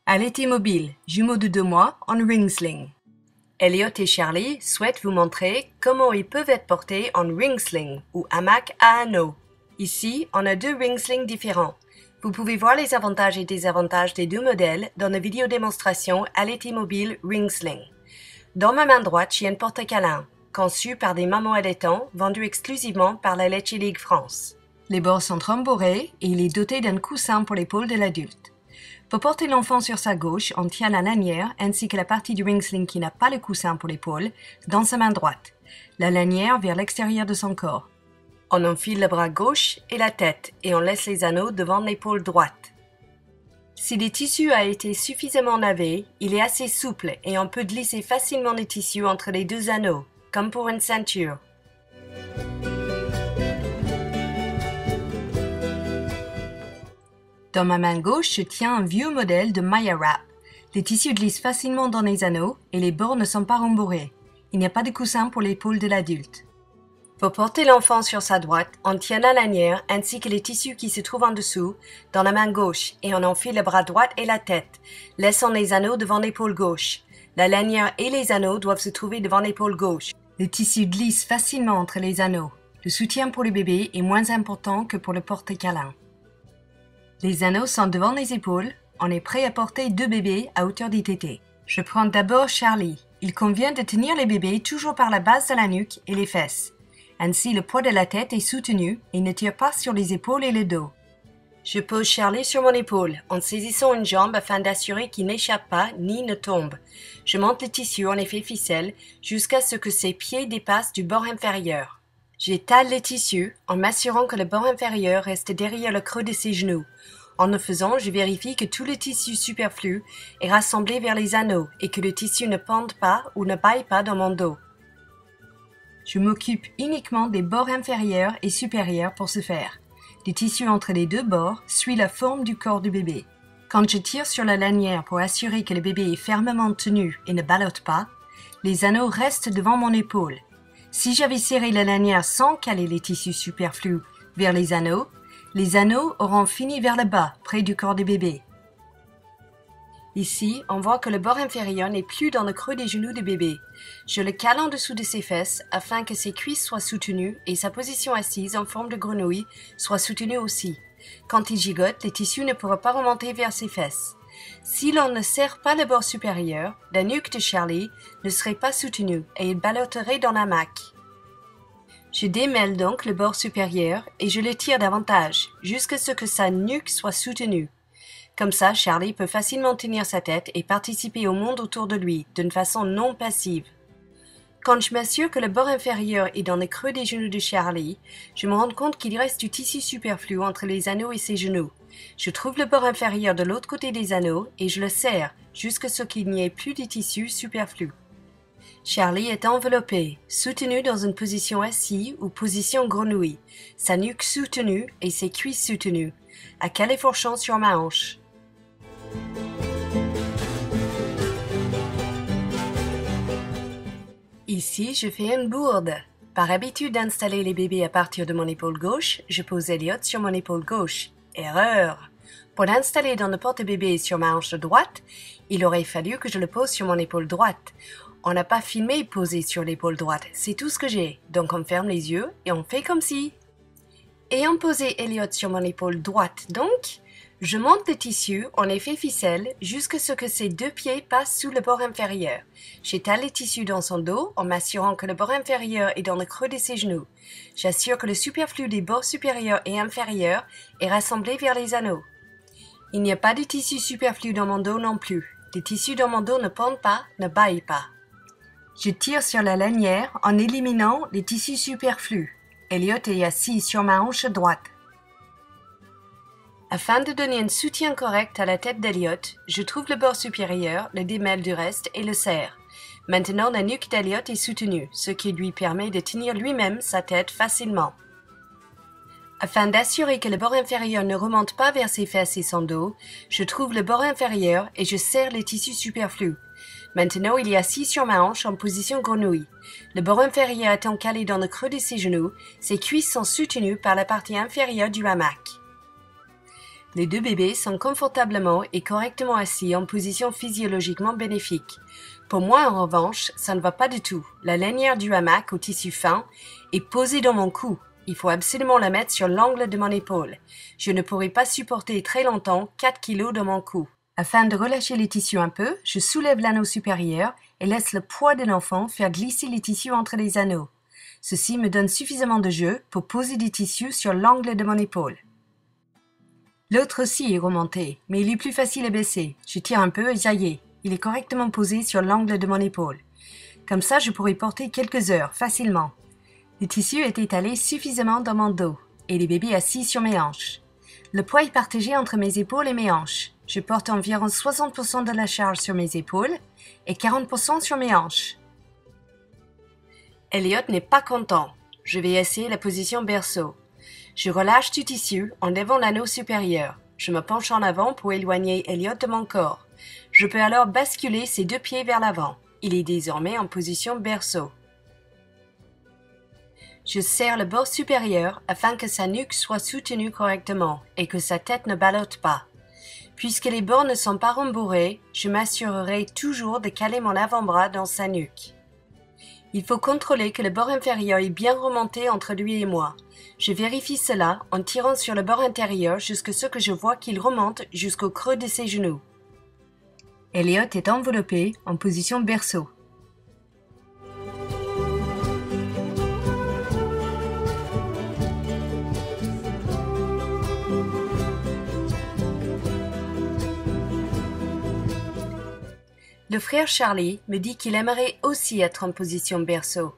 Allaité mobile, jumeaux de 2 mois en ring sling. Elliot et Charlie souhaitent vous montrer comment ils peuvent être portés en ring sling ou hamac à anneaux. Ici, on a 2 ring slings différents. Vous pouvez voir les avantages et désavantages des 2 modèles dans la vidéo démonstration Allaité mobile ring sling. Dans ma main droite, j'ai une porte-câlin, conçu par des mamans allaitants, vendu exclusivement par la Leche League France. Les bords sont rembourrés et il est doté d'un coussin pour l'épaule de l'adulte. Pour porter l'enfant sur sa gauche, on tient la lanière ainsi que la partie du ring sling qui n'a pas le coussin pour l'épaule dans sa main droite, la lanière vers l'extérieur de son corps. On enfile le bras gauche et la tête et on laisse les anneaux devant l'épaule droite. Si le tissu a été suffisamment lavé, il est assez souple et on peut glisser facilement le tissu entre les 2 anneaux, comme pour une ceinture. Dans ma main gauche, je tiens un vieux modèle de Maya Wrap. Les tissus glissent facilement dans les anneaux et les bords ne sont pas rembourrés. Il n'y a pas de coussin pour l'épaule de l'adulte. Pour porter l'enfant sur sa droite, on tient la lanière ainsi que les tissus qui se trouvent en dessous dans la main gauche et on enfile le bras droit et la tête, laissant les anneaux devant l'épaule gauche. La lanière et les anneaux doivent se trouver devant l'épaule gauche. Le tissu glisse facilement entre les anneaux. Le soutien pour le bébé est moins important que pour le porte-câlin. Les anneaux sont devant les épaules. On est prêt à porter 2 bébés à hauteur du tété. Je prends d'abord Charlie. Il convient de tenir les bébés toujours par la base de la nuque et les fesses. Ainsi, le poids de la tête est soutenu et ne tire pas sur les épaules et le dos. Je pose Charlie sur mon épaule en saisissant une jambe afin d'assurer qu'il n'échappe pas ni ne tombe. Je monte le tissu en effet ficelle jusqu'à ce que ses pieds dépassent du bord inférieur. J'étale le tissu en m'assurant que le bord inférieur reste derrière le creux de ses genoux. En le faisant, je vérifie que tout le tissu superflu est rassemblé vers les anneaux et que le tissu ne pende pas ou ne baille pas dans mon dos. Je m'occupe uniquement des bords inférieurs et supérieurs pour ce faire. Le tissu entre les 2 bords suit la forme du corps du bébé. Quand je tire sur la lanière pour assurer que le bébé est fermement tenu et ne ballotte pas, les anneaux restent devant mon épaule. Si j'avais serré la lanière sans caler les tissus superflus vers les anneaux auront fini vers le bas, près du corps du bébé. Ici, on voit que le bord inférieur n'est plus dans le creux des genoux du bébé. Je le cale en dessous de ses fesses afin que ses cuisses soient soutenues et sa position assise en forme de grenouille soit soutenue aussi. Quand il gigote, les tissus ne pourront pas remonter vers ses fesses. Si l'on ne serre pas le bord supérieur, la nuque de Charlie ne serait pas soutenue et il ballotterait dans la mac. Je démêle donc le bord supérieur et je le tire davantage, jusqu'à ce que sa nuque soit soutenue. Comme ça, Charlie peut facilement tenir sa tête et participer au monde autour de lui, d'une façon non passive. Quand je m'assure que le bord inférieur est dans le creux des genoux de Charlie, je me rends compte qu'il reste du tissu superflu entre les anneaux et ses genoux. Je trouve le bord inférieur de l'autre côté des anneaux et je le serre, jusqu'à ce qu'il n'y ait plus de tissu superflu. Charlie est enveloppé, soutenu dans une position assise ou position grenouille, sa nuque soutenue et ses cuisses soutenues, à califourchon sur ma hanche. Ici, je fais une bourde. Par habitude d'installer les bébés à partir de mon épaule gauche, je pose Elliot sur mon épaule gauche. Erreur! Pour l'installer dans le porte-bébé sur ma hanche droite, il aurait fallu que je le pose sur mon épaule droite. On n'a pas filmé posé sur l'épaule droite, c'est tout ce que j'ai. Donc on ferme les yeux et on fait comme si. Ayant posé Elliot sur mon épaule droite donc, je monte le tissu en effet ficelle jusqu'à ce que ses 2 pieds passent sous le bord inférieur. J'étale le tissu dans son dos en m'assurant que le bord inférieur est dans le creux de ses genoux. J'assure que le superflu des bords supérieurs et inférieurs est rassemblé vers les anneaux. Il n'y a pas de tissu superflu dans mon dos non plus. Les tissus dans mon dos ne pendent pas, ne baillent pas. Je tire sur la lanière en éliminant les tissus superflus. Elliot est assis sur ma hanche droite. Afin de donner un soutien correct à la tête d'Elliot, je trouve le bord supérieur, le démêle du reste et le serre. Maintenant, la nuque d'Elliot est soutenue, ce qui lui permet de tenir lui-même sa tête facilement. Afin d'assurer que le bord inférieur ne remonte pas vers ses fesses et son dos, je trouve le bord inférieur et je serre les tissus superflus. Maintenant, il est assis sur ma hanche en position grenouille. Le bord inférieur étant calé dans le creux de ses genoux, ses cuisses sont soutenues par la partie inférieure du hamac. Les deux bébés sont confortablement et correctement assis en position physiologiquement bénéfique. Pour moi, en revanche, ça ne va pas du tout. La lanière du hamac au tissu fin est posée dans mon cou. Il faut absolument la mettre sur l'angle de mon épaule. Je ne pourrai pas supporter très longtemps 4 kilos dans mon cou. Afin de relâcher les tissus un peu, je soulève l'anneau supérieur et laisse le poids de l'enfant faire glisser les tissus entre les anneaux. Ceci me donne suffisamment de jeu pour poser des tissus sur l'angle de mon épaule. L'autre aussi est remonté, mais il est plus facile à baisser. Je tire un peu et ça y est, il est correctement posé sur l'angle de mon épaule. Comme ça, je pourrai porter quelques heures, facilement. Le tissu est étalé suffisamment dans mon dos, et les bébés assis sur mes hanches. Le poids est partagé entre mes épaules et mes hanches. Je porte environ 60% de la charge sur mes épaules et 40% sur mes hanches. Elliot n'est pas content. Je vais essayer la position berceau. Je relâche du tissu en levant l'anneau supérieur. Je me penche en avant pour éloigner Elliot de mon corps. Je peux alors basculer ses deux pieds vers l'avant. Il est désormais en position berceau. Je serre le bord supérieur afin que sa nuque soit soutenue correctement et que sa tête ne ballotte pas. Puisque les bords ne sont pas rembourrés, je m'assurerai toujours de caler mon avant-bras dans sa nuque. Il faut contrôler que le bord inférieur est bien remonté entre lui et moi. Je vérifie cela en tirant sur le bord intérieur jusqu'à ce que je vois qu'il remonte jusqu'au creux de ses genoux. Elliot est enveloppé en position berceau. Le frère Charlie me dit qu'il aimerait aussi être en position berceau.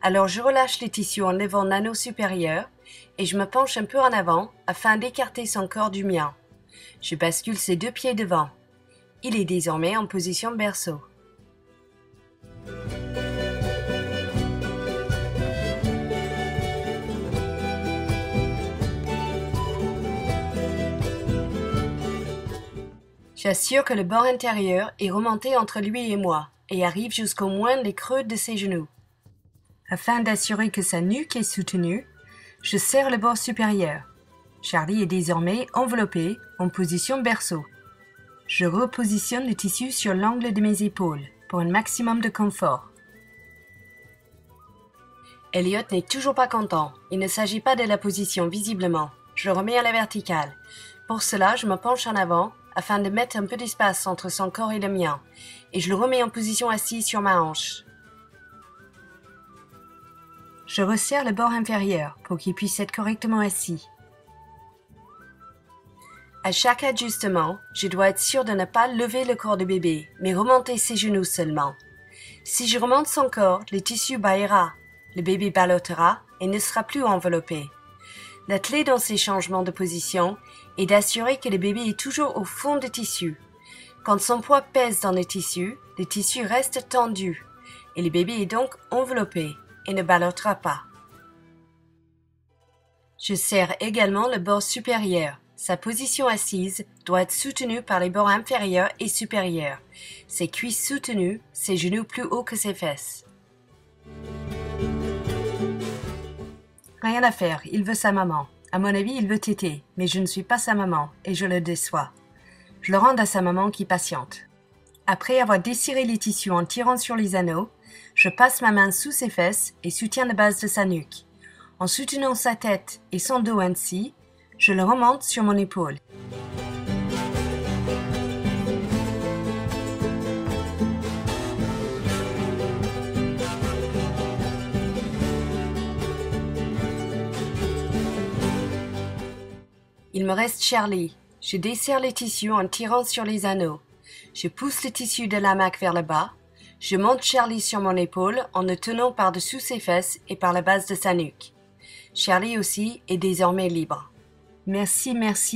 Alors je relâche les tissus en levant l'anneau supérieur et je me penche un peu en avant afin d'écarter son corps du mien. Je bascule ses deux pieds devant. Il est désormais en position berceau. J'assure que le bord intérieur est remonté entre lui et moi et arrive jusqu'au moins les creux de ses genoux. Afin d'assurer que sa nuque est soutenue, je serre le bord supérieur. Charlie est désormais enveloppé en position berceau. Je repositionne le tissu sur l'angle de mes épaules pour un maximum de confort. Elliot n'est toujours pas content. Il ne s'agit pas de la position visiblement. Je le remets à la verticale. Pour cela, je me penche en avant afin de mettre un peu d'espace entre son corps et le mien, et je le remets en position assise sur ma hanche. Je resserre le bord inférieur pour qu'il puisse être correctement assis. À chaque ajustement, je dois être sûr de ne pas lever le corps de bébé, mais remonter ses genoux seulement. Si je remonte son corps, le tissu bâillera, le bébé ballottera et ne sera plus enveloppé. La clé dans ces changements de position est d'assurer que le bébé est toujours au fond du tissu. Quand son poids pèse dans le tissu reste tendu et le bébé est donc enveloppé et ne ballottera pas. Je serre également le bord supérieur. Sa position assise doit être soutenue par les bords inférieurs et supérieurs. Ses cuisses soutenues, ses genoux plus hauts que ses fesses. Rien à faire, il veut sa maman. À mon avis, il veut téter, mais je ne suis pas sa maman et je le déçois. Je le rends à sa maman qui patiente. Après avoir desserré les tissus en tirant sur les anneaux, je passe ma main sous ses fesses et soutiens la base de sa nuque. En soutenant sa tête et son dos ainsi, je le remonte sur mon épaule. Il me reste Charlie. Je desserre les tissus en tirant sur les anneaux. Je pousse le tissu de l'hamac vers le bas. Je monte Charlie sur mon épaule en le tenant par-dessous ses fesses et par la base de sa nuque. Charlie aussi est désormais libre. Merci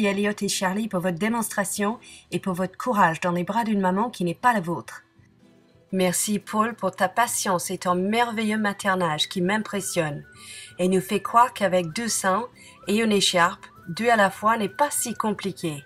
Elliot et Charlie pour votre démonstration et pour votre courage dans les bras d'une maman qui n'est pas la vôtre. Merci Paul pour ta patience et ton merveilleux maternage qui m'impressionne et nous fait croire qu'avec 2 seins et une écharpe, 2 à la fois n'est pas si compliqué.